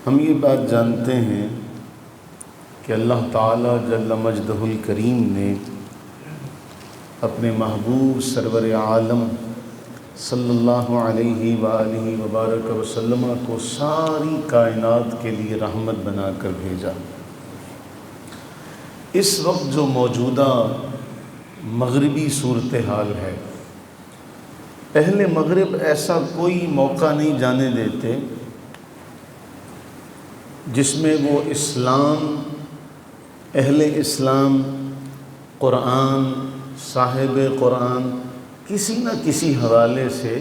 ہم یہ بات جانتے ہیں کہ اللہ تعالیٰ جل مجدہ الکریم نے اپنے محبوب سرور عالم صلی اللہ علیہ وآلہ وبارک وسلم کو ساری کائنات کے لیے رحمت بنا کر بھیجا۔ اس وقت جو موجودہ مغربی صورتحال ہے، اہل مغرب ایسا کوئی موقع نہیں جانے دیتے جس میں وہ اسلام، اہل اسلام، قرآن، صاحب قرآن کسی نہ کسی حوالے سے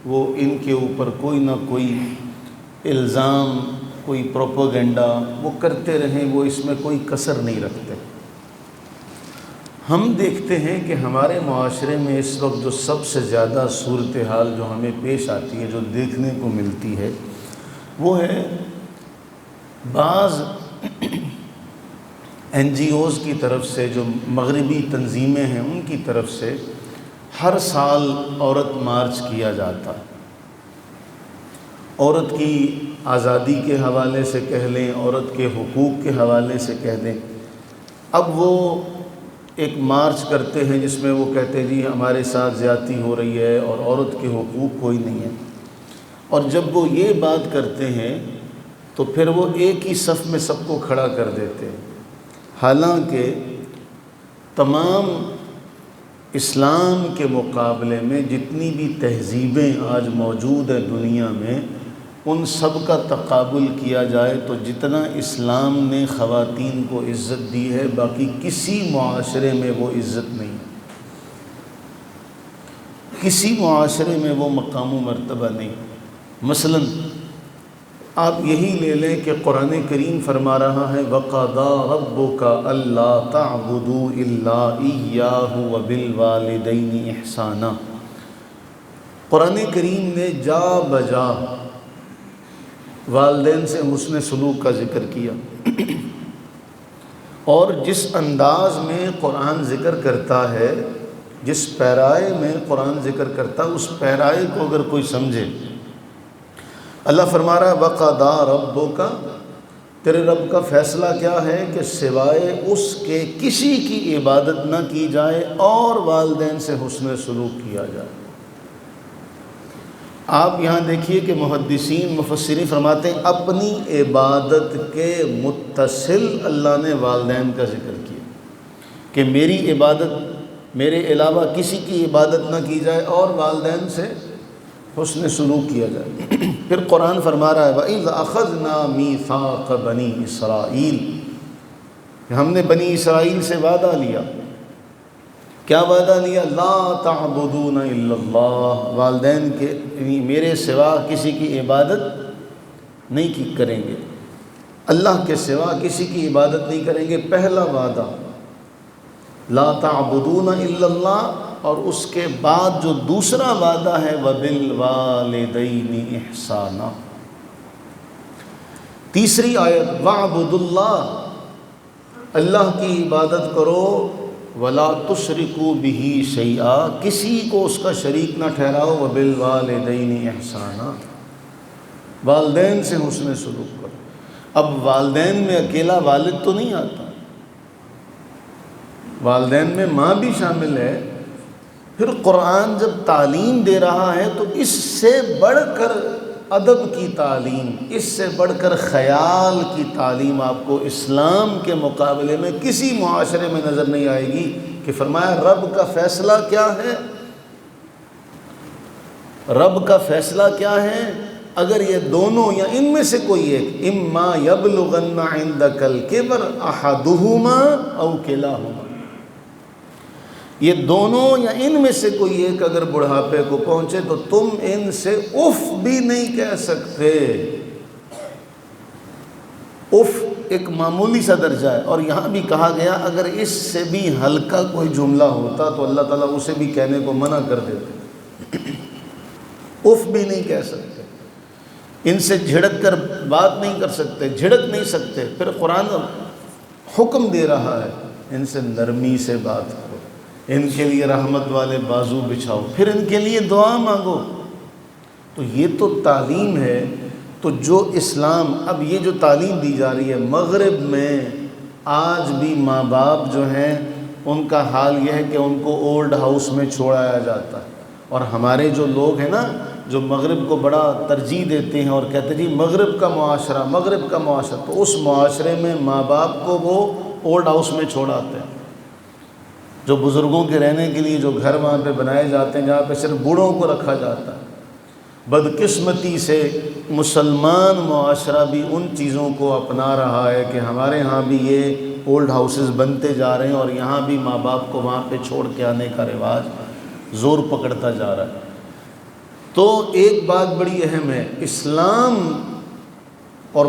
وہ ان کے اوپر کوئی نہ کوئی الزام، کوئی پروپیگنڈا وہ کرتے رہیں، وہ اس میں کوئی کسر نہیں رکھتے۔ ہم دیکھتے ہیں کہ ہمارے معاشرے میں اس وقت جو سب سے زیادہ صورتحال جو ہمیں پیش آتی ہے، جو دیکھنے کو ملتی ہے، وہ ہے بعض NGOs کی طرف سے، جو مغربی تنظیمیں ہیں ان کی طرف سے ہر سال عورت مارچ کیا جاتا ہے۔ عورت کی آزادی کے حوالے سے کہہ لیں، عورت کے حقوق کے حوالے سے کہہ دیں۔ اب وہ ایک مارچ کرتے ہیں جس میں وہ کہتے ہیں جی ہمارے ساتھ زیادتی ہو رہی ہے اور عورت کے حقوق کوئی نہیں ہے، اور جب وہ یہ بات کرتے ہیں تو پھر وہ ایک ہی صف میں سب کو کھڑا کر دیتے ہیں، حالانکہ تمام اسلام کے مقابلے میں جتنی بھی تہذیبیں آج موجود ہیں دنیا میں، ان سب کا تقابل کیا جائے تو جتنا اسلام نے خواتین کو عزت دی ہے، باقی کسی معاشرے میں وہ عزت نہیں، کسی معاشرے میں وہ مقام و مرتبہ نہیں۔ مثلا آپ یہی لے لیں کہ قرآن کریم فرما رہا ہے وَقَضَىٰ رَبُّكَ أَلَّا تَعْبُدُوا إِلَّا إِيَّاهُ وَبِالْوَالِدَيْنِ إِحْسَانًا۔ قرآن کریم نے جا بجا والدین سے حسن سلوک کا ذکر کیا، اور جس انداز میں قرآن ذکر کرتا ہے، جس پیرائے میں قرآن ذکر کرتا ہے، اس پیرائے کو اگر کوئی سمجھے، اللہ فرما رہا ہے وَقَضَىٰ رَبُّكَ، تیرے رب کا فیصلہ کیا ہے کہ سوائے اس کے کسی کی عبادت نہ کی جائے اور والدین سے حسن سلوک کیا جائے۔ آپ یہاں دیکھیے کہ محدثین مفسرین فرماتے ہیں اپنی عبادت کے متصل اللہ نے والدین کا ذکر کیا کہ میری عبادت، میرے علاوہ کسی کی عبادت نہ کی جائے اور والدین سے حسن سلوک کیا جائے۔ پھر قرآن فرما رہا ہے وَإِذْ أَخَذْنَا مِيثَاقَ بَنِي إِسْرَائِيل، ہم نے بنی اسرائیل سے وعدہ لیا۔ کیا وعدہ لیا؟ لا تعبدون الا اللہ، والدین کے میرے سوا کسی کی عبادت نہیں کریں گے، اللہ کے سوا کسی کی عبادت نہیں کریں گے، پہلا وعدہ لا تعبدون الا اللہ، اور اس کے بعد جو دوسرا وعدہ ہے وَبِالْوَالِدَيْنِ إِحْسَانًا۔ تیسری آیت وَاعْبُدُوا اللَّهَ، اللہ کی عبادت کرو، وَلَا تُشْرِكُوا بِهِ شَيْئًا، کسی کو اس کا شریک نہ ٹھہراؤ، وَبِالْوَالِدَيْنِ إِحْسَانًا، والدین سے حسن سلوک کرو۔ اب والدین میں اکیلا والد تو نہیں آتا، والدین میں ماں بھی شامل ہے۔ پھر قرآن جب تعلیم دے رہا ہے تو اس سے بڑھ کر ادب کی تعلیم، اس سے بڑھ کر خیال کی تعلیم آپ کو اسلام کے مقابلے میں کسی معاشرے میں نظر نہیں آئے گی کہ فرمایا رب کا فیصلہ کیا ہے، رب کا فیصلہ کیا ہے اگر یہ دونوں یا ان میں سے کوئی ایک اما یبلغن عندک الکبر احدہما او کلاہما، یہ دونوں یا ان میں سے کوئی ایک اگر بڑھاپے کو پہنچے تو تم ان سے اف بھی نہیں کہہ سکتے۔ اف ایک معمولی سا درجہ ہے، اور یہاں بھی کہا گیا اگر اس سے بھی ہلکا کوئی جملہ ہوتا تو اللہ تعالیٰ اسے بھی کہنے کو منع کر دیتے۔ اف بھی نہیں کہہ سکتے، ان سے جھڑک کر بات نہیں کر سکتے، جھڑک نہیں سکتے۔ پھر قرآن حکم دے رہا ہے ان سے نرمی سے بات کرو، ان کے لیے رحمت والے بازو بچھاؤ، پھر ان کے لیے دعا مانگو۔ تو یہ تو تعلیم ہے تو جو اسلام، اب یہ جو تعلیم دی جا رہی ہے مغرب میں، آج بھی ماں باپ جو ہیں ان کا حال یہ ہے کہ ان کو اولڈ ہاؤس میں چھوڑایا جاتا ہے. اور ہمارے جو لوگ ہیں نا، جو مغرب کو بڑا ترجیح دیتے ہیں اور کہتے ہیں جی مغرب کا معاشرہ، مغرب کا معاشرہ، تو اس معاشرے میں ماں باپ کو وہ اولڈ ہاؤس میں چھوڑاتے ہیں، جو بزرگوں کے رہنے کے لیے جو گھر وہاں پہ بنائے جاتے ہیں جہاں پہ صرف بوڑھوں کو رکھا جاتا ہے. بدقسمتی سے مسلمان معاشرہ بھی ان چیزوں کو اپنا رہا ہے کہ ہمارے ہاں بھی یہ اولڈ ہاؤسز بنتے جا رہے ہیں اور یہاں بھی ماں باپ کو وہاں پہ چھوڑ کے آنے کا رواج زور پکڑتا جا رہا ہے. تو ایک بات بڑی اہم ہے، اسلام اور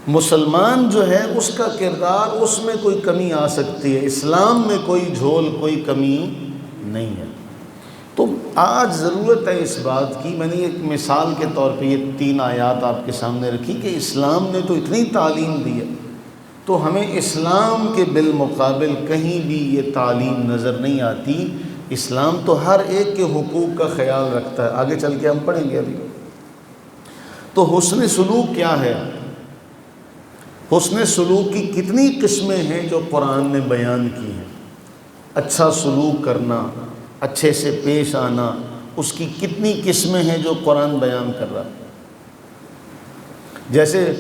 مسلمان جو ہے اس کا کردار، اس میں کوئی کمی آ سکتی ہے، اسلام میں کوئی جھول، کوئی کمی نہیں ہے. تو آج ضرورت ہے اس بات کی، میں نے ایک مثال کے طور پہ یہ 3 آیات آپ کے سامنے رکھی کہ اسلام نے تو اتنی تعلیم دی ہے، تو ہمیں اسلام کے بالمقابل کہیں بھی یہ تعلیم نظر نہیں آتی. اسلام تو ہر ایک کے حقوق کا خیال رکھتا ہے، آگے چل کے ہم پڑھیں گے ابھی. تو حسن سلوک کیا ہے؟ حسن سلوک کی کتنی قسمیں ہیں جو قرآن نے بیان کی ہیں. اچھا سلوک کرنا، اچھے سے پیش آنا، اس کی کتنی قسمیں ہیں جو قرآن بیان کر رہا ہے. جیسے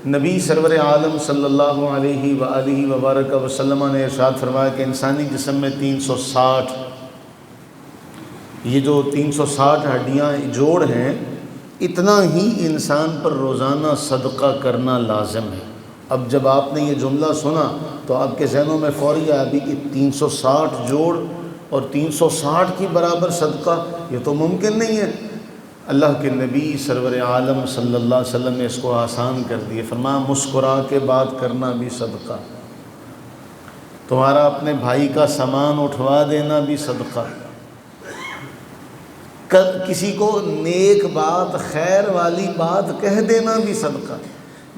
نبی سرور عالم صلی اللہ علیہ وآلہ وبارک وسلم نے ارشاد فرمایا کہ انسانی جسم میں 360 یہ جو 360 ہڈیاں جوڑ ہیں، اتنا ہی انسان پر روزانہ صدقہ کرنا لازم ہے. اب جب آپ نے یہ جملہ سنا تو آپ کے ذہنوں میں فوری آیا بھی کہ 360 جوڑ اور 360 کی برابر صدقہ، یہ تو ممکن نہیں ہے. اللہ کے نبی سرور عالم صلی اللہ علیہ وسلم نے اس کو آسان کر دیے، فرمایا مسکرا کے بات کرنا بھی صدقہ، تمہارا اپنے بھائی کا سامان اٹھوا دینا بھی صدقہ، کسی کو نیک بات، خیر والی بات کہہ دینا بھی صدقہ.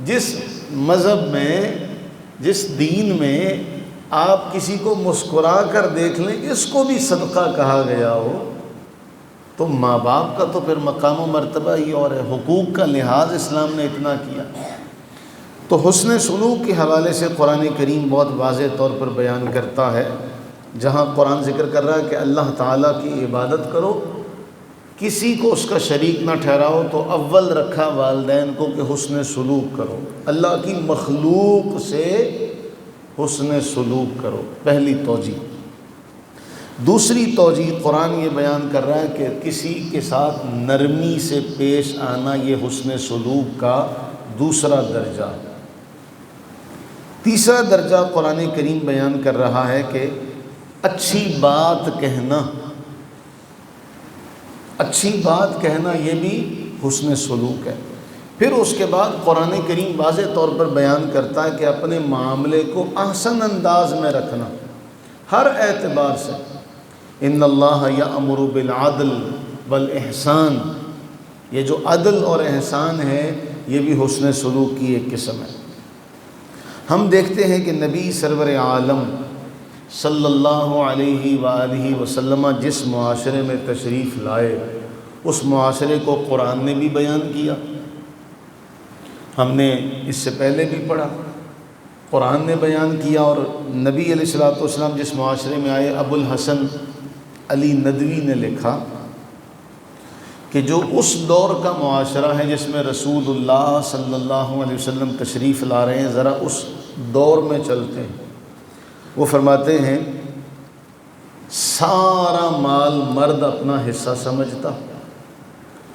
جس مذہب میں، جس دین میں آپ کسی کو مسکرا کر دیکھ لیں اس کو بھی صدقہ کہا گیا ہو، تو ماں باپ کا تو پھر مقام و مرتبہ ہی اور ہے. حقوق کا لحاظ اسلام نے اتنا کیا. تو حسن سلوک کے حوالے سے قرآن کریم بہت واضح طور پر بیان کرتا ہے. جہاں قرآن ذکر کر رہا ہے کہ اللہ تعالیٰ کی عبادت کرو، کسی کو اس کا شریک نہ ٹھہراؤ، تو اول رکھا والدین کو کہ حسن سلوک کرو، اللہ کی مخلوق سے حسن سلوک کرو، پہلی توجیہ. دوسری توجیہ قرآن یہ بیان کر رہا ہے کہ کسی کے ساتھ نرمی سے پیش آنا، یہ حسن سلوک کا دوسرا درجہ. تیسرا درجہ قرآن کریم بیان کر رہا ہے کہ اچھی بات کہنا، اچھی بات کہنا یہ بھی حسن سلوک ہے. پھر اس کے بعد قرآن کریم واضح طور پر بیان کرتا ہے کہ اپنے معاملے کو احسن انداز میں رکھنا ہر اعتبار سے. ان اللہ یأمر بالعدل والاحسان، یہ جو عدل اور احسان ہے یہ بھی حسن سلوک کی ایک قسم ہے. ہم دیکھتے ہیں کہ نبی سرور عالم صلی اللہ علیہ وآلہ وسلم جس معاشرے میں تشریف لائے اس معاشرے کو قرآن نے بھی بیان کیا. ہم نے اس سے پہلے بھی پڑھا، قرآن نے بیان کیا. اور نبی علیہ الصلوۃ والسلام جس معاشرے میں آئے، ابو الحسن علی ندوی نے لکھا کہ جو اس دور کا معاشرہ ہے جس میں رسول اللہ صلی اللہ علیہ وسلم تشریف لا رہے ہیں، ذرا اس دور میں چلتے ہیں. وہ فرماتے ہیں سارا مال مرد اپنا حصہ سمجھتا،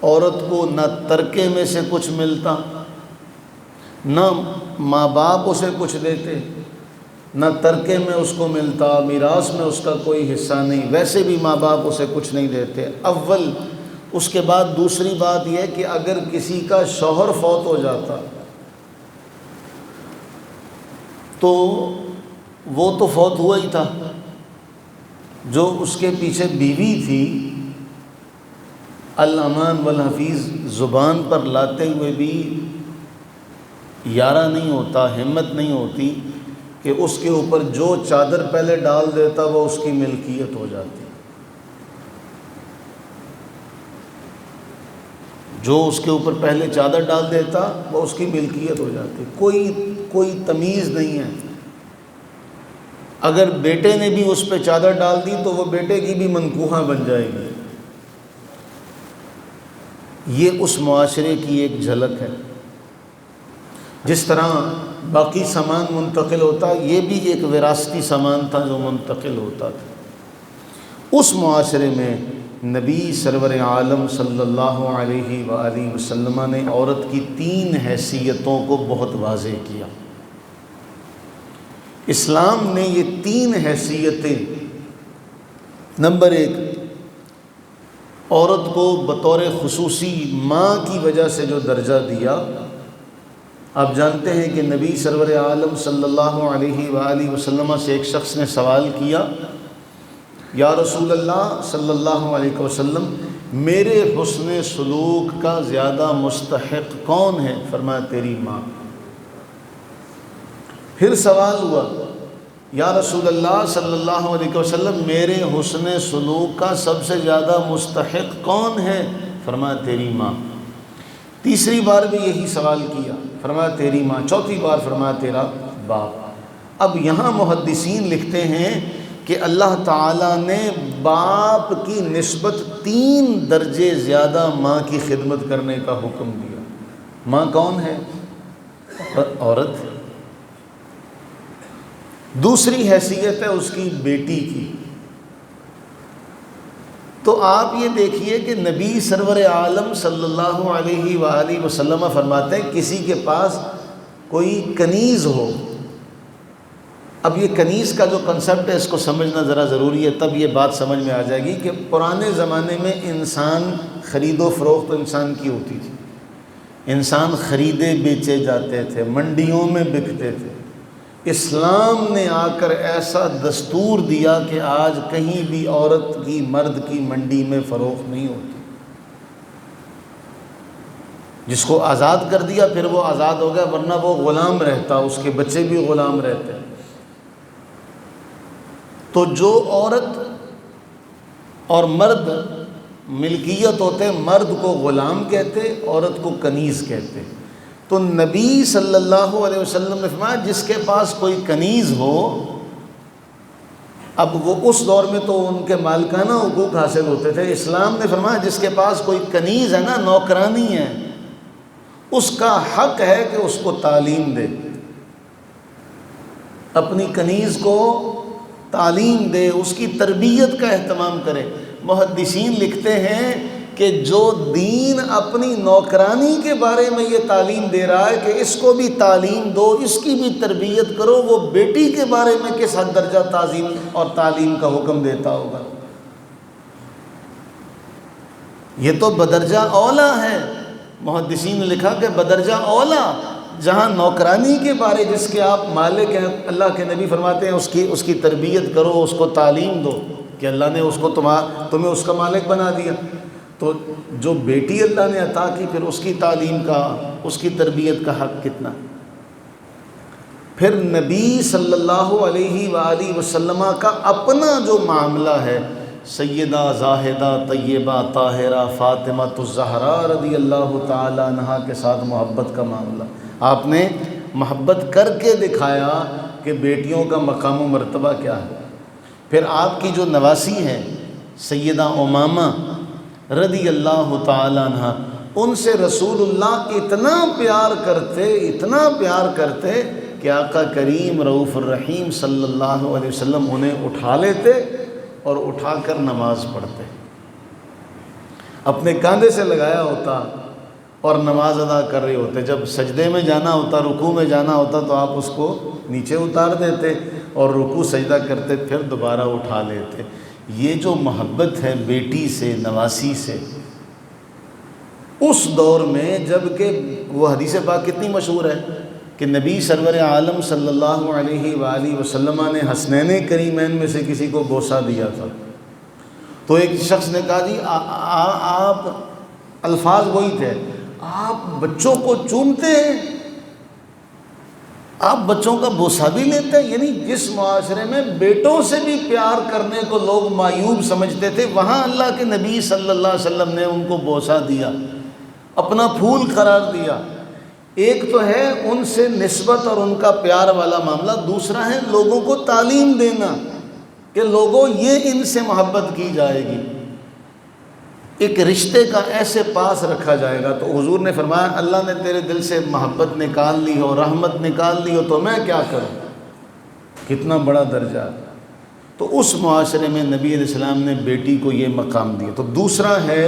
عورت کو نہ ترکے میں سے کچھ ملتا، نہ ماں باپ اسے کچھ دیتے، نہ ترکے میں اس کو ملتا، میراث میں اس کا کوئی حصہ نہیں، ویسے بھی ماں باپ اسے کچھ نہیں دیتے. اول اس کے بعد دوسری بات یہ ہے کہ اگر کسی کا شوہر فوت ہو جاتا تو وہ تو فوت ہوا ہی تھا، جو اس کے پیچھے بیوی تھی الامان والحفیظ زبان پر لاتے ہوئے بھی یارہ نہیں ہوتا، ہمت نہیں ہوتی کہ اس کے اوپر جو چادر پہلے ڈال دیتا وہ اس کی ملکیت ہو جاتی. جو اس کے اوپر پہلے چادر ڈال دیتا وہ اس کی ملکیت ہو جاتی، کوئی تمیز نہیں ہے۔ اگر بیٹے نے بھی اس پہ چادر ڈال دی تو وہ بیٹے کی بھی منکوحہ بن جائے گی۔ یہ اس معاشرے کی ایک جھلک ہے۔ جس طرح باقی سامان منتقل ہوتا، یہ بھی ایک وراثتی سامان تھا جو منتقل ہوتا تھا۔ اس معاشرے میں نبی سرور عالم صلی اللہ علیہ وآلہ وسلم نے عورت کی 3 حیثیتوں کو بہت واضح کیا۔ اسلام نے یہ 3 حیثیتیں، نمبر 1، عورت کو بطور خصوصی ماں کی وجہ سے جو درجہ دیا۔ آپ جانتے ہیں کہ نبی سرور عالم صلی اللہ علیہ وآلہ وسلم سے ایک شخص نے سوال کیا، یا رسول اللہ صلی اللہ علیہ وسلم، میرے حسن سلوک کا زیادہ مستحق کون ہے؟ فرمایا تیری ماں۔ پھر سوال ہوا، یا رسول اللہ صلی اللہ علیہ وسلم، میرے حسن سلوک کا سب سے زیادہ مستحق کون ہے؟ فرمایا تیری ماں۔ تیسری بار بھی یہی سوال کیا، فرمایا تیری ماں۔ چوتھی بار فرمایا تیرا باپ۔ اب یہاں محدثین لکھتے ہیں کہ اللہ تعالیٰ نے باپ کی نسبت 3 درجے زیادہ ماں کی خدمت کرنے کا حکم دیا۔ ماں کون ہے؟ عورت۔ دوسری حیثیت ہے اس کی بیٹی کی۔ تو آپ یہ دیکھیے کہ نبی سرور عالم صلی اللہ علیہ وآلہ وسلم فرماتے ہیں کسی کے پاس کوئی کنیز ہو۔ اب یہ کنیز کا جو کنسیپٹ ہے اس کو سمجھنا ذرا ضروری ہے، تب یہ بات سمجھ میں آ جائے گی کہ پرانے زمانے میں انسان خرید و فروخت انسان کی ہوتی تھی، انسان خریدے بیچے جاتے تھے، منڈیوں میں بکتے تھے۔ اسلام نے آ کر ایسا دستور دیا کہ آج کہیں بھی عورت کی مرد کی منڈی میں فروخت نہیں ہوتی۔ جس کو آزاد کر دیا پھر وہ آزاد ہو گیا، ورنہ وہ غلام رہتا، اس کے بچے بھی غلام رہتے۔ تو جو عورت اور مرد ملکیت ہوتے، مرد کو غلام کہتے، عورت کو کنیز کہتے۔ تو نبی صلی اللہ علیہ وسلم نے فرمایا جس کے پاس کوئی کنیز ہو، اب وہ اس دور میں تو ان کے مالکانہ حقوق حاصل ہوتے تھے، اسلام نے فرمایا جس کے پاس کوئی کنیز ہے نا، نوکرانی ہے، اس کا حق ہے کہ اس کو تعلیم دے، اپنی کنیز کو تعلیم دے، اس کی تربیت کا اہتمام کرے۔ محدثین لکھتے ہیں کہ جو دین اپنی نوکرانی کے بارے میں یہ تعلیم دے رہا ہے کہ اس کو بھی تعلیم دو، اس کی بھی تربیت کرو، وہ بیٹی کے بارے میں کس حد درجہ تعظیم اور تعلیم کا حکم دیتا ہوگا؟ یہ تو بدرجہ اولا ہے۔ محدثین نے لکھا کہ بدرجہ اولا، جہاں نوکرانی کے بارے جس کے آپ مالک ہیں، اللہ کے نبی فرماتے ہیں اس کی تربیت کرو، اس کو تعلیم دو، کہ اللہ نے اس کو تمہیں اس کا مالک بنا دیا۔ تو جو بیٹی اللہ نے عطا کی، پھر اس کی تعلیم کا، اس کی تربیت کا حق کتنا۔ پھر نبی صلی اللہ علیہ وآلہ وسلم کا اپنا جو معاملہ ہے، سیدہ زاہدہ طیبہ طاہرہ فاطمہ الزہرا رضی اللہ تعالی عنہا کے ساتھ محبت کا معاملہ، آپ نے محبت کر کے دکھایا کہ بیٹیوں کا مقام و مرتبہ کیا ہے۔ پھر آپ کی جو نواسی ہیں سیدہ امامہ رضی اللہ تعالی عنہ، ان سے رسول اللہ اتنا پیار کرتے کہ آقا کریم رؤوف الرحیم صلی اللہ علیہ وسلم انہیں اٹھا لیتے اور اٹھا کر نماز پڑھتے، اپنے کاندھے سے لگایا ہوتا اور نماز ادا کر رہے ہوتے۔ جب سجدے میں جانا ہوتا، رکوع میں جانا ہوتا تو آپ اس کو نیچے اتار دیتے اور رکوع سجدہ کرتے، پھر دوبارہ اٹھا لیتے۔ یہ جو محبت ہے بیٹی سے، نواسی سے، اس دور میں، جب کہ وہ حدیث پاک کتنی مشہور ہے کہ نبی سرور عالم صلی اللہ علیہ وآلہ وسلم نے حسنین کریمین میں سے کسی کو بوسہ دیا تھا، تو ایک شخص نے کہا جی آپ، الفاظ وہی تھے، آپ بچوں کو چومتے ہیں، آپ بچوں کا بوسہ بھی لیتے ہیں۔ یعنی جس معاشرے میں بیٹوں سے بھی پیار کرنے کو لوگ معیوب سمجھتے تھے، وہاں اللہ کے نبی صلی اللہ علیہ وسلم نے ان کو بوسہ دیا، اپنا پھول قرار دیا۔ ایک تو ہے ان سے نسبت اور ان کا پیار والا معاملہ، دوسرا ہے لوگوں کو تعلیم دینا کہ لوگوں یہ ان سے محبت کی جائے گی، ایک رشتے کا ایسے پاس رکھا جائے گا۔ تو حضور نے فرمایا اللہ نے تیرے دل سے محبت نکال لی ہو، رحمت نکال لی ہو، تو میں کیا کروں؟ کتنا بڑا درجہ۔ تو اس معاشرے میں نبی علیہ السلام نے بیٹی کو یہ مقام دیا۔ تو دوسرا ہے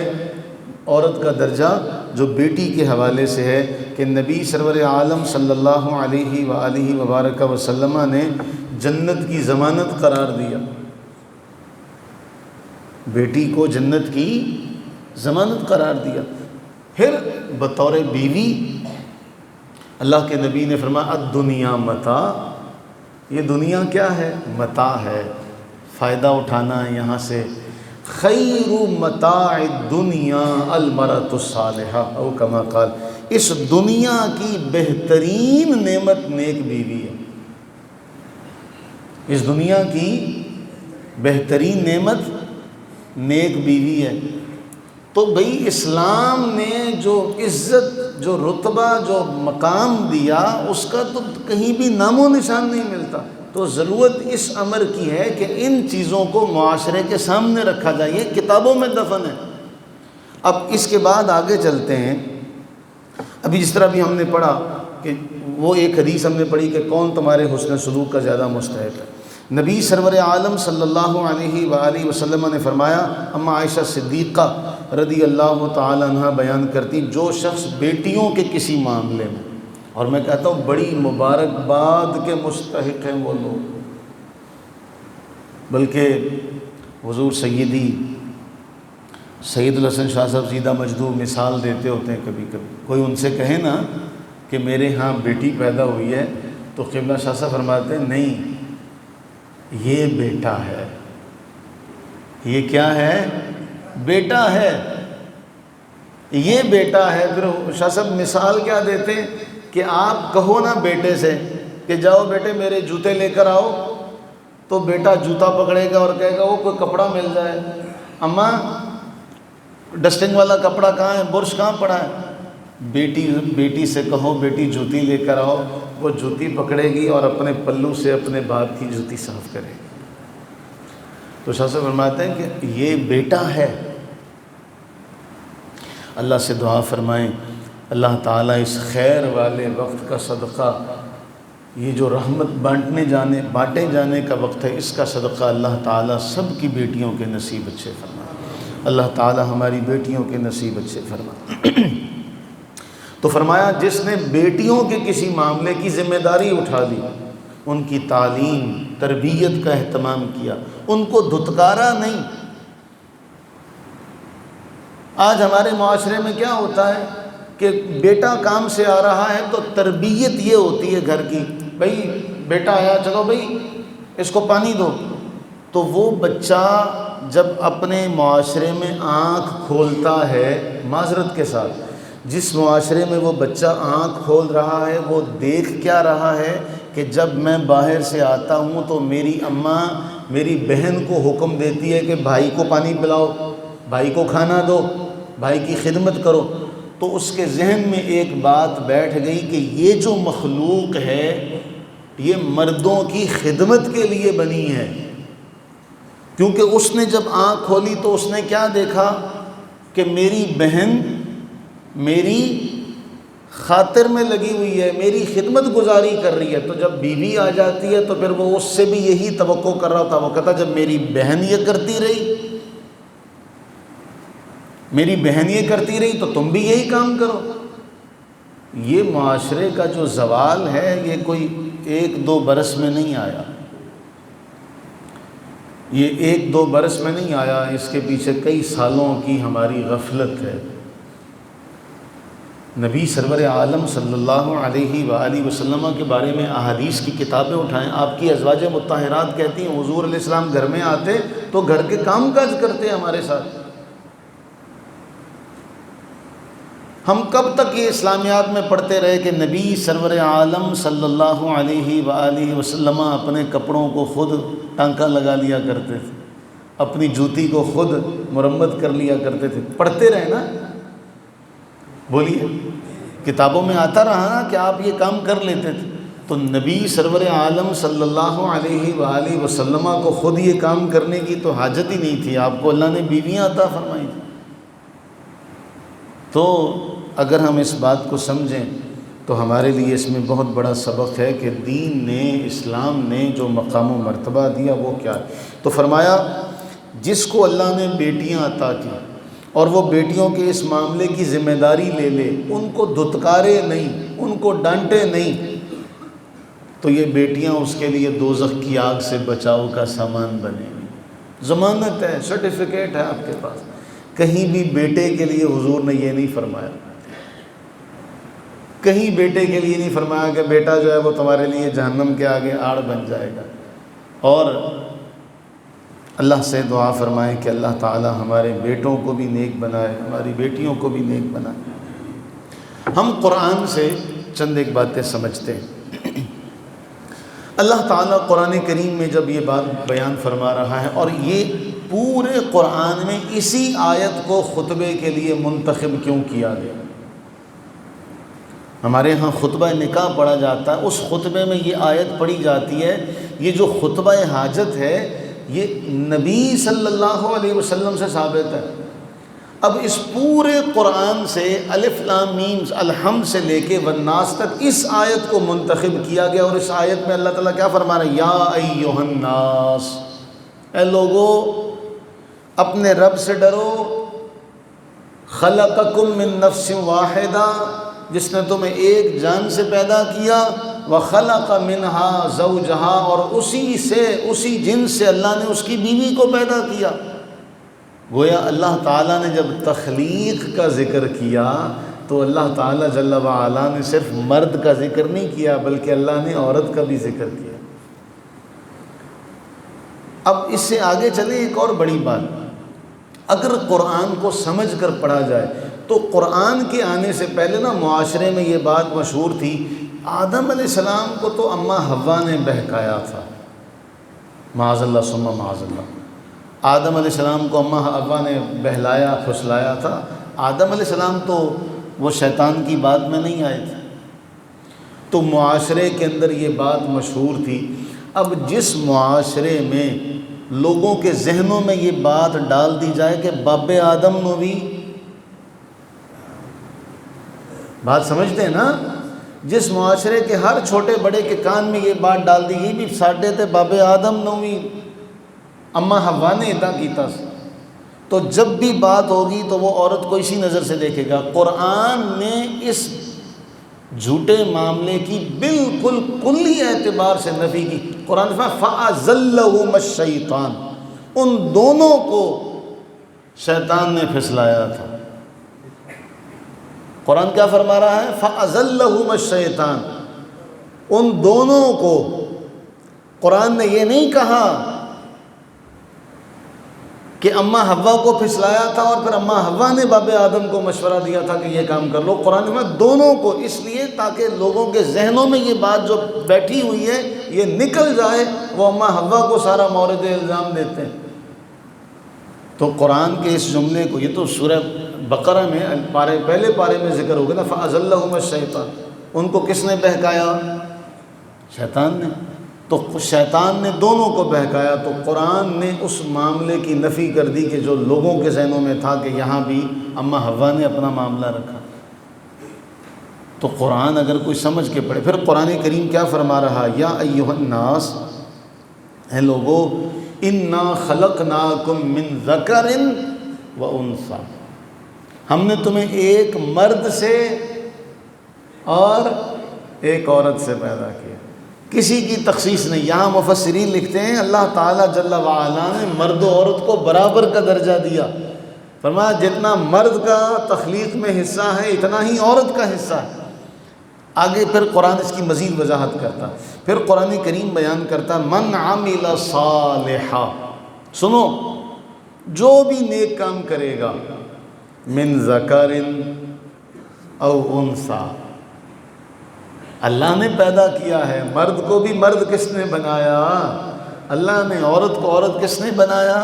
عورت کا درجہ جو بیٹی کے حوالے سے ہے کہ نبی سرور عالم صلی اللہ علیہ وآلہ وبارک وسلم نے جنت کی ضمانت قرار دیا، بیٹی کو جنت کی ضمانت قرار دیا۔ پھر بطور بیوی اللہ کے نبی نے فرمایا الدنیا متاع، یہ دنیا کیا ہے؟ متاع ہے، فائدہ اٹھانا ہے یہاں سے۔ خیر متاع الدنیا المرأۃ الصالحہ او کما قال، اس دنیا کی بہترین نعمت نیک بیوی ہے۔ اس دنیا کی بہترین نعمت نیک بیوی ہے۔ تو بھئی اسلام نے جو عزت، جو رتبہ، جو مقام دیا، اس کا تو کہیں بھی نام و نشان نہیں ملتا۔ تو ضرورت اس امر کی ہے کہ ان چیزوں کو معاشرے کے سامنے رکھا جائے، یہ کتابوں میں دفن ہے۔ اب اس کے بعد آگے چلتے ہیں۔ ابھی جس طرح بھی ہم نے پڑھا کہ وہ ایک حدیث ہم نے پڑھی کہ کون تمہارے حسن سلوک کا زیادہ مستحق ہے۔ نبی سرور عالم صلی اللہ علیہ وآلہ وسلم نے فرمایا، اما عائشہ صدیقہ رضی اللہ تعالی عنہ بیان کرتی، جو شخص بیٹیوں کے کسی معاملے میں، اور میں کہتا ہوں بڑی مبارکباد کے مستحق ہیں وہ لوگ، بلکہ حضور سیدی سید الحسن شاہ صاحب سیدہ مجدو مثال دیتے ہوتے ہیں کبھی کبھی، کوئی ان سے کہے نا کہ میرے ہاں بیٹی پیدا ہوئی ہے، تو قبلہ شاہ صاحب فرماتے ہیں نہیں، یہ بیٹا ہے۔ یہ کیا ہے؟ بیٹا ہے، یہ بیٹا ہے۔ پھر شاہ صاحب مثال کیا دیتے ہیں کہ آپ کہو نا بیٹے سے کہ جاؤ بیٹے میرے جوتے لے کر آؤ، تو بیٹا جوتا پکڑے گا اور کہے گا وہ کوئی کپڑا مل جائے، اماں ڈسٹنگ والا کپڑا کہاں ہے، برش کہاں پڑا ہے؟ بیٹی سے کہو بیٹی جوتی لے کر آؤ، وہ جوتی پکڑے گی اور اپنے پلو سے اپنے باپ کی جوتی صاف کرے گی۔ تو شاہ صاحب فرماتے ہیں کہ یہ بیٹا ہے۔ اللہ سے دعا فرمائیں اللہ تعالیٰ اس خیر والے وقت کا صدقہ، یہ جو رحمت بانٹے جانے کا وقت ہے، اس کا صدقہ اللہ تعالیٰ سب کی بیٹیوں کے نصیب اچھے فرمائے۔ اللہ تعالیٰ ہماری بیٹیوں کے نصیب اچھے فرمائے۔ تو فرمایا جس نے بیٹیوں کے کسی معاملے کی ذمہ داری اٹھا لی، ان کی تعلیم تربیت کا اہتمام کیا، ان کو دھتکارا نہیں۔ آج ہمارے معاشرے میں کیا ہوتا ہے کہ بیٹا کام سے آ رہا ہے تو تربیت یہ ہوتی ہے گھر کی، بھئی بیٹا آیا چلو بھئی اس کو پانی دو۔ تو وہ بچہ جب اپنے معاشرے میں آنکھ کھولتا ہے، معذرت کے ساتھ جس معاشرے میں وہ بچہ آنکھ کھول رہا ہے، وہ دیکھ کیا رہا ہے کہ جب میں باہر سے آتا ہوں تو میری اماں میری بہن کو حکم دیتی ہے کہ بھائی کو پانی پلاؤ، بھائی کو کھانا دو، بھائی کی خدمت کرو۔ تو اس کے ذہن میں ایک بات بیٹھ گئی کہ یہ جو مخلوق ہے یہ مردوں کی خدمت کے لیے بنی ہے، کیونکہ اس نے جب آنکھ کھولی تو اس نے کیا دیکھا کہ میری بہن میری خاطر میں لگی ہوئی ہے، میری خدمت گزاری کر رہی ہے۔ تو جب بیوی آ جاتی ہے تو پھر وہ اس سے بھی یہی توقع کر رہا تھا، وہ کہتا جب میری بہن یہ کرتی رہی تو تم بھی یہی کام کرو۔ یہ معاشرے کا جو زوال ہے یہ کوئی 1-2 برس میں نہیں آیا، یہ 1-2 برس میں نہیں آیا، اس کے پیچھے کئی سالوں کی ہماری غفلت ہے۔ نبی سرور عالم صلی اللہ علیہ وآلہ وسلم کے بارے میں احادیث کی کتابیں اٹھائیں، آپ کی ازواج مطہرات کہتی ہیں حضور علیہ السلام گھر میں آتے تو گھر کے کام کاج کرتے ہمارے ساتھ۔ ہم کب تک یہ اسلامیات میں پڑھتے رہے کہ نبی سرور عالم صلی اللہ علیہ وآلہ وسلم اپنے کپڑوں کو خود ٹانکا لگا لیا کرتے تھے، اپنی جوتی کو خود مرمت کر لیا کرتے تھے، پڑھتے رہے نا۔ بولیے، کتابوں میں آتا رہا نا کہ آپ یہ کام کر لیتے تھے، تو نبی سرور عالم صلی اللہ علیہ وآلہ وسلم کو خود یہ کام کرنے کی تو حاجت ہی نہیں تھی، آپ کو اللہ نے بیویاں عطا فرمائی تھی۔ تو اگر ہم اس بات کو سمجھیں تو ہمارے لیے اس میں بہت بڑا سبق ہے کہ دین نے، اسلام نے جو مقام و مرتبہ دیا وہ کیا ہے۔ تو فرمایا جس کو اللہ نے بیٹیاں عطا کی اور وہ بیٹیوں کے اس معاملے کی ذمہ داری لے لے، ان کو دھتکارے نہیں، ان کو ڈانٹے نہیں، تو یہ بیٹیاں اس کے لیے دوزخ کی آگ سے بچاؤ کا سامان بنے گی۔ ضمانت ہے، سرٹیفکیٹ ہے آپ کے پاس۔ کہیں بھی بیٹے کے لیے حضور نے یہ نہیں فرمایا، کہیں بیٹے کے لیے نہیں فرمایا کہ بیٹا جو ہے وہ تمہارے لیے جہنم کے آگے آڑ بن جائے گا۔ اور اللہ سے دعا فرمائیں کہ اللہ تعالی ہمارے بیٹوں کو بھی نیک بنائے، ہماری بیٹیوں کو بھی نیک بنائے۔ ہم قرآن سے چند ایک باتیں سمجھتے ہیں۔ اللہ تعالیٰ قرآن کریم میں جب یہ بات بیان فرما رہا ہے، اور یہ پورے قرآن میں اسی آیت کو خطبے کے لیے منتخب کیوں کیا گیا؟ ہمارے ہاں خطبہ نکاح پڑھا جاتا ہے، اس خطبے میں یہ آیت پڑھی جاتی ہے۔ یہ جو خطبہ حاجت ہے یہ نبی صلی اللہ علیہ وسلم سے ثابت ہے۔ اب اس پورے قرآن سے الف لام میم الحمد سے لے کے والناس تک اس آیت کو منتخب کیا گیا، اور اس آیت میں اللہ تعالیٰ کیا فرما رہا ہے؟ یا ایھا الناس، اے لوگو اپنے رب سے ڈرو، خلقکم من نفس واحدہ، جس نے تمہیں ایک جان سے پیدا کیا، وخلق منہا زوجہا، اور اسی جنس سے اللہ نے اس کی بیوی کو پیدا کیا۔ گویا اللہ تعالیٰ نے جب تخلیق کا ذکر کیا تو اللہ تعالیٰ جل وعلا نے صرف مرد کا ذکر نہیں کیا بلکہ اللہ نے عورت کا بھی ذکر کیا۔ اب اس سے آگے چلیں، ایک اور بڑی بات، اگر قرآن کو سمجھ کر پڑھا جائے تو قرآن کے آنے سے پہلے نا معاشرے میں یہ بات مشہور تھی، آدم علیہ السلام کو تو اماں حوا نے بہکایا تھا، معاذ اللہ ثم معاذ اللہ۔ آدم علیہ السلام کو اماں حوا نے بہلایا پھسلایا تھا۔ آدم علیہ السلام تو وہ شیطان کی بات میں نہیں آئے تھے، تو معاشرے کے اندر یہ بات مشہور تھی۔ اب جس معاشرے میں لوگوں کے ذہنوں میں یہ بات ڈال دی جائے کہ باب آدم نو بھی، بات سمجھتے ہیں نا، جس معاشرے کے ہر چھوٹے بڑے کے کان میں یہ بات ڈال دی گئی بھی ساڈے تے باب آدم نو بھی اماں حوا نے ادا کیتا، تو جب بھی بات ہوگی تو وہ عورت کو اسی نظر سے دیکھے گا۔ قرآن نے اس جھوٹے معاملے کی بالکل کلی اعتبار سے نفی کی۔ قرآن میں فَأَزَلَّهُمَ الشَّيْطَانُ، ان دونوں کو شیطان نے پھسلایا تھا۔ قرآن کیا فرما رہا ہے؟ فَأَزَلَّهُمَ الشَّيْطَانُ، ان دونوں کو۔ قرآن نے یہ نہیں کہا کہ اماں حوا کو پھسلایا تھا اور پھر اماں حوا نے باب آدم کو مشورہ دیا تھا کہ یہ کام کر لو۔ قرآن میں دونوں کو، اس لیے تاکہ لوگوں کے ذہنوں میں یہ بات جو بیٹھی ہوئی ہے یہ نکل جائے، وہ اماں حوا کو سارا مورد الزام دیتے ہیں۔ تو قرآن کے اس جملے کو، یہ تو سورہ بقرہ میں پہلے پارے میں ذکر ہو گیا نا، فَأَزَلَّهُمَ الشَّيْطَانُ، ان کو کس نے بہکایا؟ شیطان نے۔ تو شیطان نے دونوں کو بہکایا، تو قرآن نے اس معاملے کی نفی کر دی کہ جو لوگوں کے ذہنوں میں تھا کہ یہاں بھی اماں حوا نے اپنا معاملہ رکھا۔ تو قرآن اگر کوئی سمجھ کے پڑھے، پھر قرآن کریم کیا فرما رہا؟ یا ایھا الناس، اے لوگو، انا خلقناکم من ذکر و انثی، ہم نے تمہیں ایک مرد سے اور ایک عورت سے پیدا کیا، کسی کی تخصیص نہیں۔ یہاں مفسرین لکھتے ہیں اللہ تعالیٰ جل وعلا نے مرد و عورت کو برابر کا درجہ دیا، فرمایا جتنا مرد کا تخلیق میں حصہ ہے اتنا ہی عورت کا حصہ ہے۔ آگے پھر قرآن اس کی مزید وضاحت کرتا، پھر قرآن کریم بیان کرتا من عمل صالحا، سنو، جو بھی نیک کام کرے گا، من ذکر او انثی، اللہ نے پیدا کیا ہے، مرد کو بھی مرد کس نے بنایا؟ اللہ نے۔ عورت کو عورت کس نے بنایا؟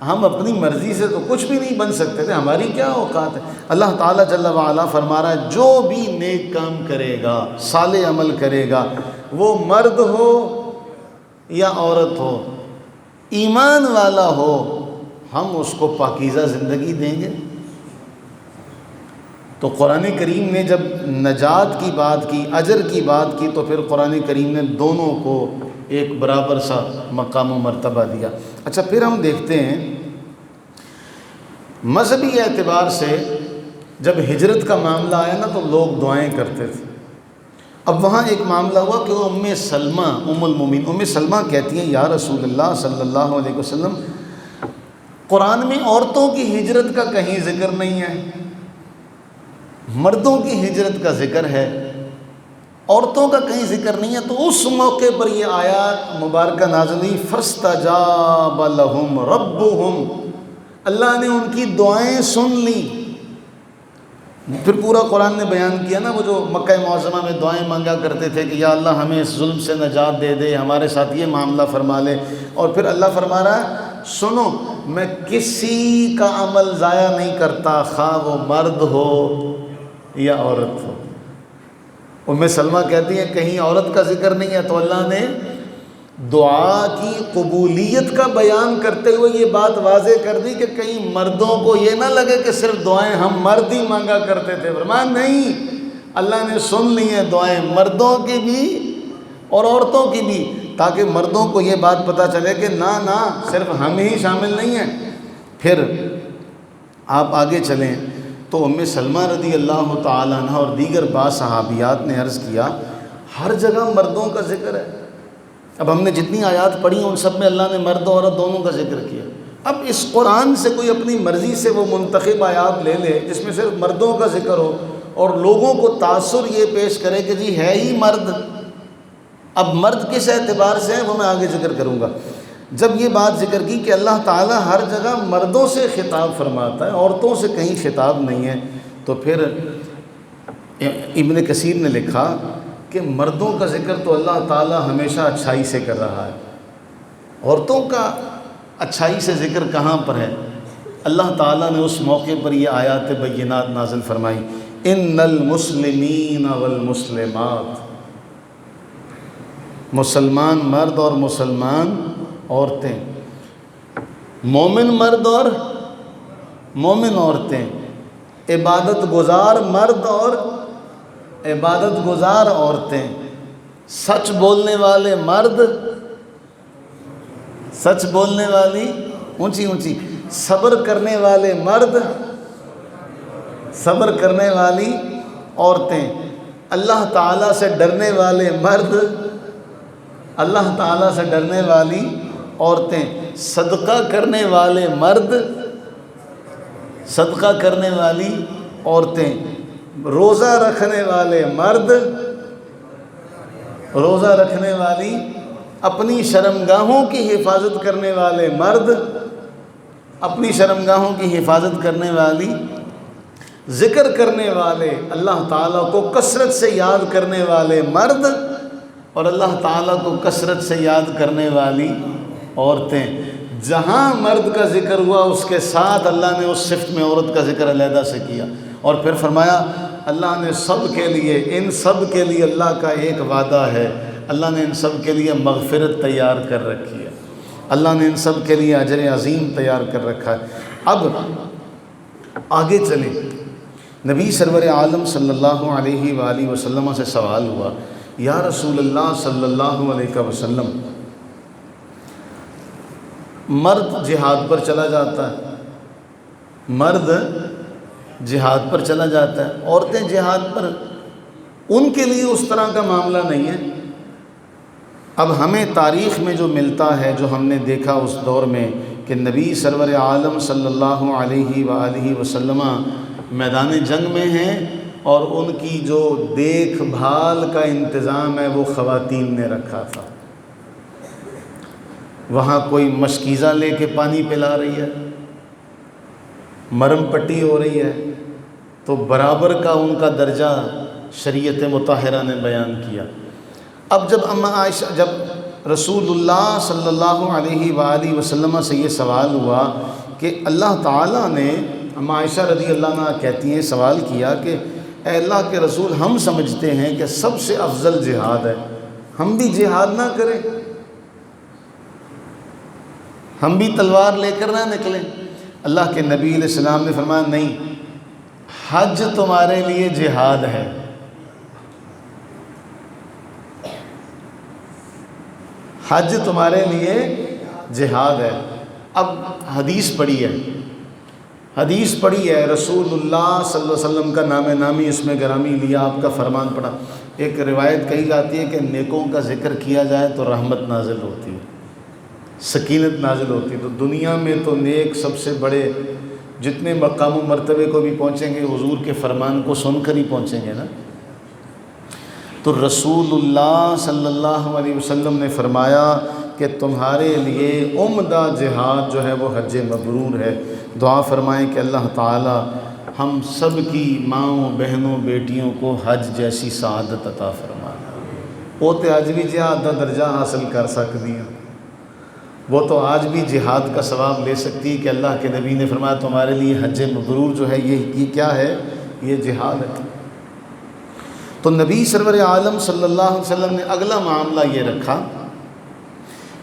ہم اپنی مرضی سے تو کچھ بھی نہیں بن سکتے تھے، ہماری کیا اوقات ہے۔ اللہ تعالیٰ جل وعلا فرما رہا ہے جو بھی نیک کام کرے گا، صالح عمل کرے گا، وہ مرد ہو یا عورت ہو، ایمان والا ہو، ہم اس کو پاکیزہ زندگی دیں گے۔ تو قرآن کریم نے جب نجات کی بات کی، اجر کی بات کی، تو پھر قرآن کریم نے دونوں کو ایک برابر سا مقام و مرتبہ دیا۔ اچھا، پھر ہم دیکھتے ہیں مذہبی اعتبار سے جب ہجرت کا معاملہ آیا نا تو لوگ دعائیں کرتے تھے۔ اب وہاں ایک معاملہ ہوا کہ وہ ام سلمہ، ام المومنین ام سلمہ کہتی ہیں یا رسول اللہ صلی اللہ علیہ وسلم، قرآن میں عورتوں کی ہجرت کا کہیں ذکر نہیں ہے، مردوں کی ہجرت کا ذکر ہے، عورتوں کا کہیں ذکر نہیں ہے۔ تو اس موقع پر یہ آیات مبارکہ نازل ہوئی، فاستجاب لہم ربہم، اللہ نے ان کی دعائیں سن لی۔ پھر پورا قرآن نے بیان کیا نا، وہ جو مکہ معظمہ میں دعائیں مانگا کرتے تھے کہ یا اللہ ہمیں اس ظلم سے نجات دے دے، ہمارے ساتھ یہ معاملہ فرما لے، اور پھر اللہ فرما رہا ہے سنو، میں کسی کا عمل ضائع نہیں کرتا، خواہ وہ مرد ہو یا عورت ہو۔ ام سلمہ کہتی ہیں کہیں عورت کا ذکر نہیں ہے، تو اللہ نے دعا کی قبولیت کا بیان کرتے ہوئے یہ بات واضح کر دی کہ کہیں مردوں کو یہ نہ لگے کہ صرف دعائیں ہم مرد ہی مانگا کرتے تھے۔ فرمایا نہیں، اللہ نے سن لی ہیں دعائیں مردوں کی بھی اور عورتوں کی بھی، تاکہ مردوں کو یہ بات پتہ چلے کہ نہ صرف ہم ہی شامل نہیں ہیں۔ پھر آپ آگے چلیں تو ام سلمہ رضی اللہ تعالی عنہ اور دیگر بعض صحابیات نے عرض کیا ہر جگہ مردوں کا ذکر ہے۔ اب ہم نے جتنی آیات پڑھی ہیں ان سب میں اللہ نے مرد اور عورت دونوں کا ذکر کیا۔ اب اس قرآن سے کوئی اپنی مرضی سے وہ منتخب آیات لے لے جس میں صرف مردوں کا ذکر ہو اور لوگوں کو تاثر یہ پیش کرے کہ جی ہے ہی مرد، اب مرد کس اعتبار سے ہے وہ میں آگے ذکر کروں گا۔ جب یہ بات ذکر کی کہ اللہ تعالیٰ ہر جگہ مردوں سے خطاب فرماتا ہے، عورتوں سے کہیں خطاب نہیں ہے، تو پھر ابن کثیر نے لکھا کہ مردوں کا ذکر تو اللہ تعالیٰ ہمیشہ اچھائی سے کر رہا ہے، عورتوں کا اچھائی سے ذکر کہاں پر ہے؟ اللہ تعالیٰ نے اس موقع پر یہ آیات بینات نازل فرمائی، ان المسلمین والمسلمات، مسلمان مرد اور مسلمان عورتیں، مومن مرد اور مومن عورتیں، عبادت گزار مرد اور عبادت گزار عورتیں، سچ بولنے والے مرد، سچ بولنے والی اونچی، صبر کرنے والے مرد، صبر کرنے والی عورتیں، اللہ تعالیٰ سے ڈرنے والے مرد، اللہ تعالیٰ سے ڈرنے والی عورتیں، صدقہ کرنے والے مرد، صدقہ کرنے والی عورتیں، روزہ رکھنے والے مرد، روزہ رکھنے والی، اپنی شرمگاہوں کی حفاظت کرنے والے مرد، اپنی شرمگاہوں کی حفاظت کرنے والی، ذکر کرنے والے، اللہ تعالیٰ کو کثرت سے یاد کرنے والے مرد اور اللہ تعالیٰ کو کثرت سے یاد کرنے والی عورتیں۔ جہاں مرد کا ذکر ہوا اس کے ساتھ اللہ نے اس صفت میں عورت کا ذکر علیحدہ سے کیا، اور پھر فرمایا اللہ نے سب کے لیے، ان سب کے لیے اللہ کا ایک وعدہ ہے، اللہ نے ان سب کے لیے مغفرت تیار کر رکھی ہے، اللہ نے ان سب کے لیے اجر عظیم تیار کر رکھا ہے۔ اب آگے چلیں، نبی سرور عالم صلی اللہ علیہ وآلہ وسلم سے سوال ہوا، یا رسول اللہ صلی اللہ علیہ وسلم، مرد جہاد پر چلا جاتا ہے، مرد جہاد پر چلا جاتا ہے، عورتیں جہاد پر، ان کے لیے اس طرح کا معاملہ نہیں ہے۔ اب ہمیں تاریخ میں جو ملتا ہے، جو ہم نے دیکھا اس دور میں کہ نبی سرور عالم صلی اللہ علیہ وآلہ وسلم میدان جنگ میں ہیں اور ان کی جو دیکھ بھال کا انتظام ہے وہ خواتین نے رکھا تھا۔ وہاں کوئی مشکیزہ لے کے پانی پلا رہی ہے، مرم پٹی ہو رہی ہے، تو برابر کا ان کا درجہ شریعت مطہرہ نے بیان کیا۔ اب جب اما عائشہ، جب رسول اللہ صلی اللہ علیہ وآلہ وسلم سے یہ سوال ہوا کہ اللہ تعالیٰ نے، عائشہ رضی اللہ عنہ کہتی ہیں، سوال کیا کہ اے اللہ کے رسول، ہم سمجھتے ہیں کہ سب سے افضل جہاد ہے، ہم بھی جہاد نہ کریں، ہم بھی تلوار لے کر نہ نکلیں؟ اللہ کے نبی علیہ السلام نے فرمایا نہیں، حج تمہارے لیے جہاد ہے۔ حج تمہارے لیے جہاد ہے۔ اب حدیث پڑھی ہے، حدیث پڑھی ہے، رسول اللہ صلی اللہ علیہ وسلم کا نام نامی اس میں گرامی لیا، آپ کا فرمان پڑھا۔ ایک روایت کہی جاتی ہے کہ نیکوں کا ذکر کیا جائے تو رحمت نازل ہوتی ہے، سکینت نازل ہوتی ہے۔ تو دنیا میں تو نیک سب سے بڑے جتنے مقام و مرتبے کو بھی پہنچیں گے، حضور کے فرمان کو سن کر ہی پہنچیں گے نا۔ تو رسول اللہ صلی اللہ علیہ وسلم نے فرمایا کہ تمہارے لیے عمدہ جہاد جو ہے وہ حج مبرور ہے۔ دعا فرمائیں کہ اللہ تعالی ہم سب کی ماؤں، بہنوں، بیٹیوں کو حج جیسی سعادت عطا فرمائے۔ وہ تو آج بھی جہاد کا درجہ حاصل کر سکتی ہیں، وہ تو آج بھی جہاد کا ثواب لے سکتی ہے کہ اللہ کے نبی نے فرمایا تمہارے لیے حج مبرور جو ہے یہ کیا ہے؟ یہ جہاد ہے۔ تو نبی سرور عالم صلی اللہ علیہ وسلم نے اگلا معاملہ یہ رکھا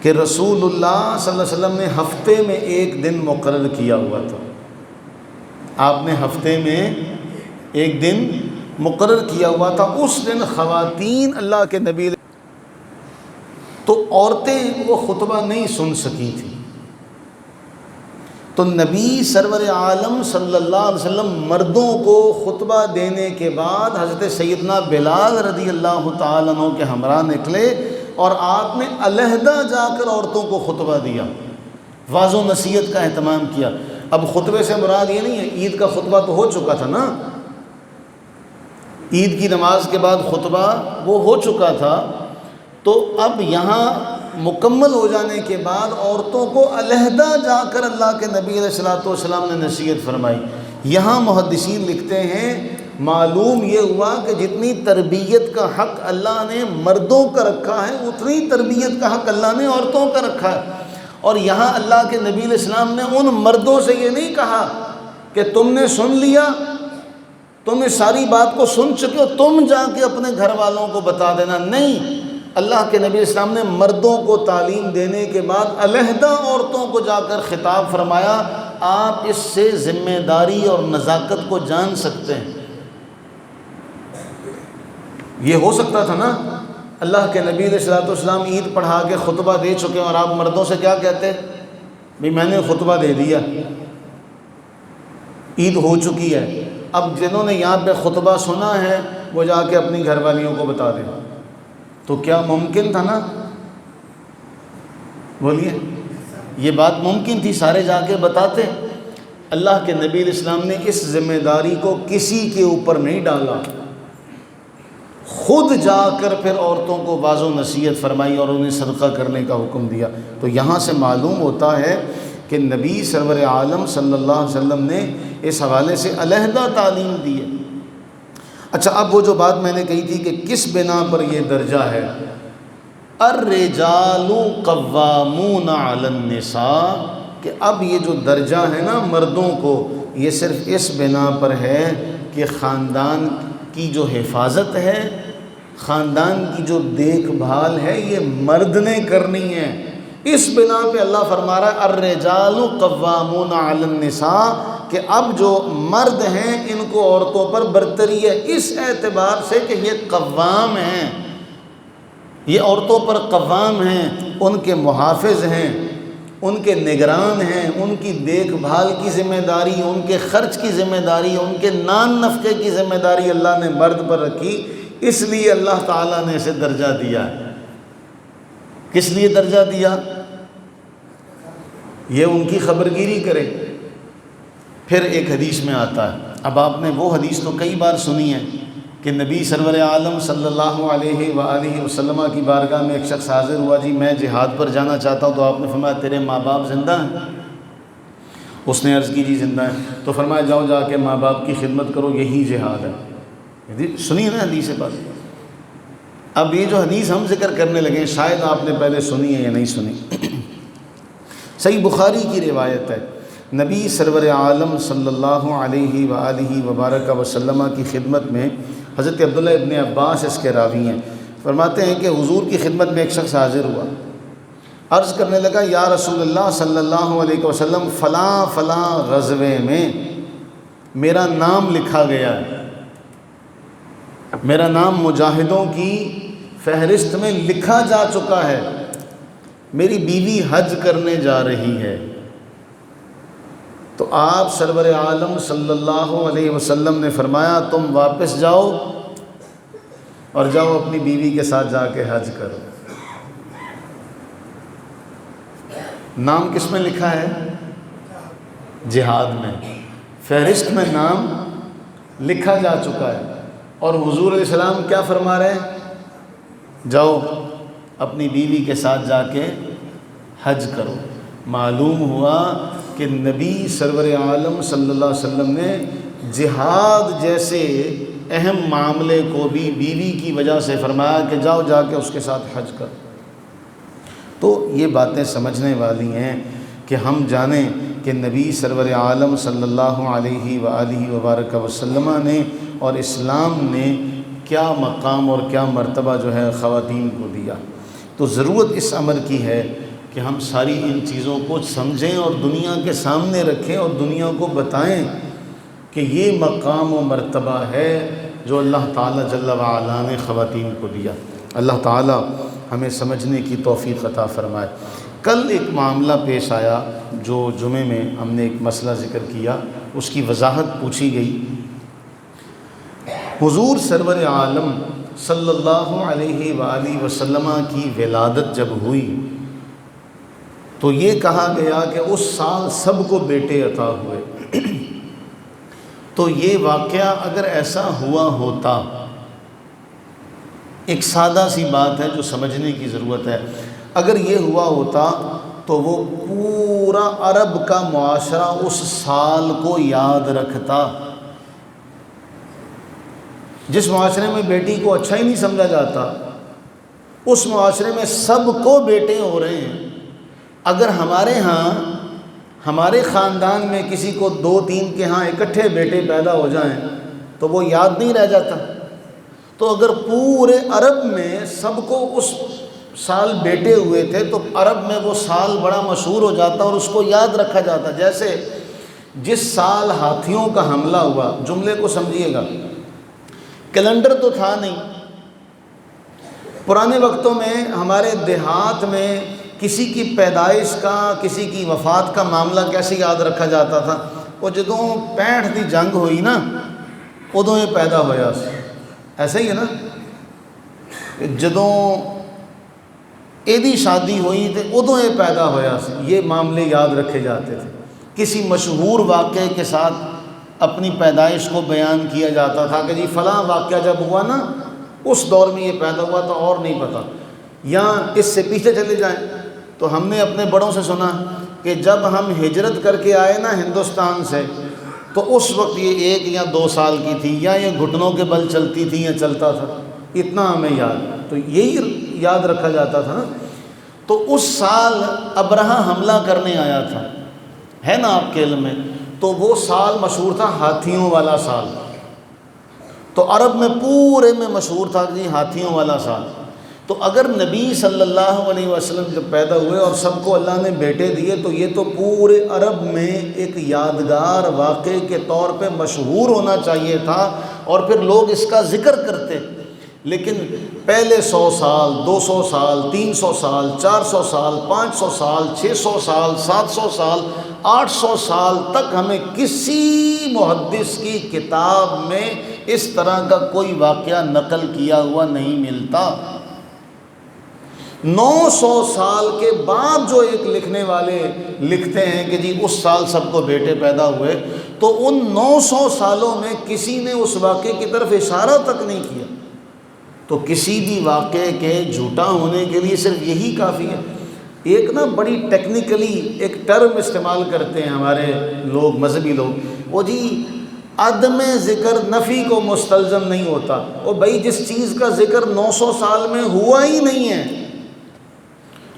کہ رسول اللہ صلی اللہ علیہ وسلم نے ہفتے میں ایک دن مقرر کیا ہوا تھا۔ آپ نے ہفتے میں ایک دن مقرر کیا ہوا تھا، اس دن خواتین اللہ کے نبی، تو عورتیں وہ خطبہ نہیں سن سکی تھیں۔ تو نبی سرور عالم صلی اللہ علیہ وسلم مردوں کو خطبہ دینے کے بعد حضرت سیدنا بلال رضی اللہ تعالیٰ عنہ کے ہمراہ نکلے اور آپ نے علیحدہ جا کر عورتوں کو خطبہ دیا، واعظ و نصیحت کا اہتمام کیا۔ اب خطبے سے مراد یہ نہیں ہے، عید کا خطبہ تو ہو چکا تھا نا، عید کی نماز کے بعد خطبہ وہ ہو چکا تھا، تو اب یہاں مکمل ہو جانے کے بعد عورتوں کو علیحدہ جا کر اللہ کے نبی علیہ الصلوۃ والسلام نے نصیحت فرمائی۔ یہاں محدثین لکھتے ہیں معلوم یہ ہوا کہ جتنی تربیت کا حق اللہ نے مردوں کا رکھا ہے، اتنی تربیت کا حق اللہ نے عورتوں کا رکھا ہے۔ اور یہاں اللہ کے نبی علیہ السلام نے ان مردوں سے یہ نہیں کہا کہ تم نے سن لیا، تم نے ساری بات کو سن چکے ہو، تم جا کے اپنے گھر والوں کو بتا دینا، نہیں۔ اللہ کے نبی علیہ السلام نے مردوں کو تعلیم دینے کے بعد علیحدہ عورتوں کو جا کر خطاب فرمایا، آپ اس سے ذمہ داری اور نزاکت کو جان سکتے ہیں۔ یہ ہو سکتا تھا نا، اللہ کے نبی علیہ السلام عید پڑھا کے خطبہ دے چکے ہیں اور آپ مردوں سے کیا کہتے بھئی میں نے خطبہ دے دیا، عید ہو چکی ہے، اب جنہوں نے یہاں پہ خطبہ سنا ہے وہ جا کے اپنی گھر والیوں کو بتا دیں۔ تو کیا ممکن تھا نا؟ بولیے، یہ بات ممکن تھی، سارے جا کے بتاتے۔ اللہ کے نبی علیہ السلام نے اس ذمہ داری کو کسی کے اوپر نہیں ڈالا، خود جا کر پھر عورتوں کو واعظ و نصیحت فرمائی اور انہیں صدقہ کرنے کا حکم دیا۔ تو یہاں سے معلوم ہوتا ہے کہ نبی سرور عالم صلی اللہ علیہ وسلم نے اس حوالے سے علیحدہ تعلیم دی ہے۔ اچھا، اب وہ جو بات میں نے کہی تھی کہ کس بنا پر یہ درجہ ہے، الرجال قوامون علی النساء، کہ اب یہ جو درجہ ہے نا مردوں کو، یہ صرف اس بنا پر ہے کہ خاندان کی جو حفاظت ہے، خاندان کی جو دیکھ بھال ہے، یہ مرد نے کرنی ہے۔ اس بنا پہ اللہ فرما رہا ہے الرجال قوامون علی النساء، کہ اب جو مرد ہیں ان کو عورتوں پر برتری ہے، اس اعتبار سے کہ یہ قوام ہیں، یہ عورتوں پر قوام ہیں، ان کے محافظ ہیں، ان کے نگران ہیں، ان کی دیکھ بھال کی ذمہ داری، ان کے خرچ کی ذمہ داری، ان کے نان نفقے کی ذمہ داری اللہ نے مرد پر رکھی۔ اس لیے اللہ تعالیٰ نے اسے درجہ دیا ہے۔ کس لیے درجہ دیا؟ یہ ان کی خبرگیری کرے۔ پھر ایک حدیث میں آتا ہے، اب آپ نے وہ حدیث تو کئی بار سنی ہے کہ نبی سرور عالم صلی اللہ علیہ وآلہ وسلم کی بارگاہ میں ایک شخص حاضر ہوا، جی میں جہاد پر جانا چاہتا ہوں، تو آپ نے فرمایا تیرے ماں باپ زندہ ہیں؟ اس نے عرض کی جی زندہ ہیں۔ تو فرمایا جاؤ جا کے ماں باپ کی خدمت کرو، یہی جہاد ہے۔ سنیے نا حدیث بات، اب یہ جو حدیث ہم ذکر کرنے لگے شاید آپ نے پہلے سنی ہے یا نہیں سنی. صحیح بخاری کی روایت ہے، نبی سرور عالم صلی اللہ علیہ وآلہ وبارک وسلم کی خدمت میں حضرت عبداللہ ابن عباس اس کے راوی ہیں، فرماتے ہیں کہ حضور کی خدمت میں ایک شخص حاضر ہوا، عرض کرنے لگا یا رسول اللہ صلی اللہ علیہ وسلم فلاں فلاں غزوے میں میرا نام لکھا گیا ہے، میرا نام مجاہدوں کی فہرست میں لکھا جا چکا ہے، میری بیوی حج کرنے جا رہی ہے. تو آپ سرور عالم صلی اللہ علیہ وسلم نے فرمایا تم واپس جاؤ اور جاؤ اپنی بیوی کے ساتھ جا کے حج کرو. نام کس میں لکھا ہے؟ جہاد میں، فہرست میں نام لکھا جا چکا ہے. اور حضور علیہ السلام کیا فرما رہے ہیں؟ جاؤ اپنی بیوی کے ساتھ جا کے حج کرو. معلوم ہوا کہ نبی سرور عالم صلی اللہ علیہ وسلم نے جہاد جیسے اہم معاملے کو بھی بیوی کی وجہ سے فرمایا کہ جاؤ جا کے اس کے ساتھ حج کرو. تو یہ باتیں سمجھنے والی ہیں کہ ہم جانیں کہ نبی سرور عالم صلی اللہ علیہ وآلہ وبارک وسلم نے اور اسلام نے کیا مقام اور کیا مرتبہ جو ہے خواتین کو دیا. تو ضرورت اس امر کی ہے کہ ہم ساری ان چیزوں کو سمجھیں اور دنیا کے سامنے رکھیں اور دنیا کو بتائیں کہ یہ مقام و مرتبہ ہے جو اللہ تعالیٰ جل وعلا نے خواتین کو دیا. اللہ تعالیٰ ہمیں سمجھنے کی توفیق عطا فرمائے. کل ایک معاملہ پیش آیا جو جمعے میں ہم نے ایک مسئلہ ذکر کیا، اس کی وضاحت پوچھی گئی. حضور سرور عالم صلی اللہ علیہ وآلہ وسلم کی ولادت جب ہوئی تو یہ کہا گیا کہ اس سال سب کو بیٹے عطا ہوئے. تو یہ واقعہ اگر ایسا ہوا ہوتا، ایک سادہ سی بات ہے جو سمجھنے کی ضرورت ہے، اگر یہ ہوا ہوتا تو وہ پورا عرب کا معاشرہ اس سال کو یاد رکھتا. جس معاشرے میں بیٹی کو اچھا ہی نہیں سمجھا جاتا، اس معاشرے میں سب کو بیٹے ہو رہے ہیں. اگر ہمارے ہاں ہمارے خاندان میں کسی کو 2-3 کے ہاں اکٹھے بیٹے پیدا ہو جائیں تو وہ یاد نہیں رہ جاتا. تو اگر پورے عرب میں سب کو اس سال بیٹے ہوئے تھے تو عرب میں وہ سال بڑا مشہور ہو جاتا اور اس کو یاد رکھا جاتا. جیسے جس سال ہاتھیوں کا حملہ ہوا، جملے کو سمجھیے گا، کیلنڈر تو تھا نہیں. پرانے وقتوں میں ہمارے دیہات میں کسی کی پیدائش کا، کسی کی وفات کا معاملہ کیسے یاد رکھا جاتا تھا؟ وہ جدوں 65 دی جنگ ہوئی نا ادوں یہ پیدا ہویا سی. ایسا ہی ہے نا، جدوں ایدی شادی ہوئی تو ادوں یہ پیدا ہویا سی. یہ معاملے یاد رکھے جاتے تھے. کسی مشہور واقعے کے ساتھ اپنی پیدائش کو بیان کیا جاتا تھا کہ جی فلاں واقعہ جب ہوا نا اس دور میں یہ پیدا ہوا تھا، اور نہیں پتہ. یا اس سے پیچھے چلے جائیں تو ہم نے اپنے بڑوں سے سنا کہ جب ہم ہجرت کر کے آئے نا ہندوستان سے تو اس وقت یہ 1 یا 2 سال کی تھی، یا یہ گھٹنوں کے بل چلتی تھی یا چلتا تھا. اتنا ہمیں یاد، تو یہی یاد رکھا جاتا تھا نا. تو اس سال ابرہہ حملہ کرنے آیا تھا، ہے نا آپ کے علم میں، تو وہ سال مشہور تھا ہاتھیوں والا سال. تو عرب میں پورے میں مشہور تھا کہ ہاتھیوں والا سال. تو اگر نبی صلی اللہ علیہ وسلم جب پیدا ہوئے اور سب کو اللہ نے بیٹے دیے تو یہ تو پورے عرب میں ایک یادگار واقعے کے طور پہ مشہور ہونا چاہیے تھا اور پھر لوگ اس کا ذکر کرتے. لیکن پہلے 100 سال، 200 سال، 300 سال، 400 سال، 500 سال، 600 سال، 700 سال، 800 سال تک ہمیں کسی محدث کی کتاب میں اس طرح کا کوئی واقعہ نقل کیا ہوا نہیں ملتا. 900 سال کے بعد جو ایک لکھنے والے لکھتے ہیں کہ جی اس سال سب کو بیٹے پیدا ہوئے، تو ان 900 سالوں میں کسی نے اس واقعے کی طرف اشارہ تک نہیں کیا. تو کسی بھی واقعے کے جھوٹا ہونے کے لیے صرف یہی کافی ہے. ایک نا بڑی ٹیکنیکلی ایک ٹرم استعمال کرتے ہیں ہمارے لوگ، مذہبی لوگ، وہ جی عدم ذکر نفی کو مستلزم نہیں ہوتا۔ وہ بھائی جس چیز کا ذکر 900 سال میں ہوا ہی نہیں ہے،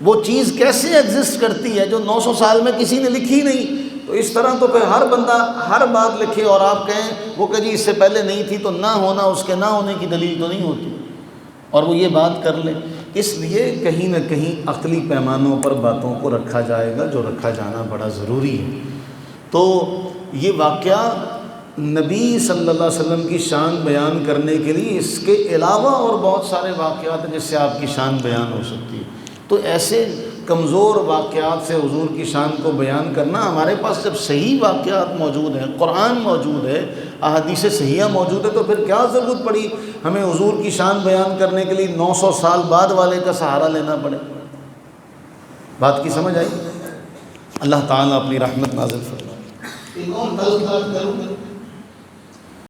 وہ چیز کیسے ایگزسٹ کرتی ہے جو 900 سال میں کسی نے لکھی نہیں؟ تو اس طرح تو پھر ہر بندہ ہر بات لکھے اور آپ کہیں وہ کہ جی اس سے پہلے نہیں تھی، تو نہ ہونا اس کے نہ ہونے کی دلیل تو نہیں ہوتی، اور وہ یہ بات کر لے۔ اس لیے کہیں نہ کہیں عقلی پیمانوں پر باتوں کو رکھا جائے گا، جو رکھا جانا بڑا ضروری ہے۔ تو یہ واقعہ نبی صلی اللہ علیہ وسلم کی شان بیان کرنے کے لیے، اس کے علاوہ اور بہت سارے واقعات ہیں جس سے آپ کی شان بیان ہو سکتی ہے۔ تو ایسے کمزور واقعات سے حضور کی شان کو بیان کرنا، ہمارے پاس جب صحیح واقعات موجود ہیں، قرآن موجود ہے، احادیث صحیحہ موجود ہے، تو پھر کیا ضرورت پڑی ہمیں حضور کی شان بیان کرنے کے لیے 900 سال بعد والے کا سہارا لینا پڑے؟ بات کی سمجھ آئی؟ اللہ تعالیٰ اپنی رحمت نازل فرمائے۔ ایک اور بات کروں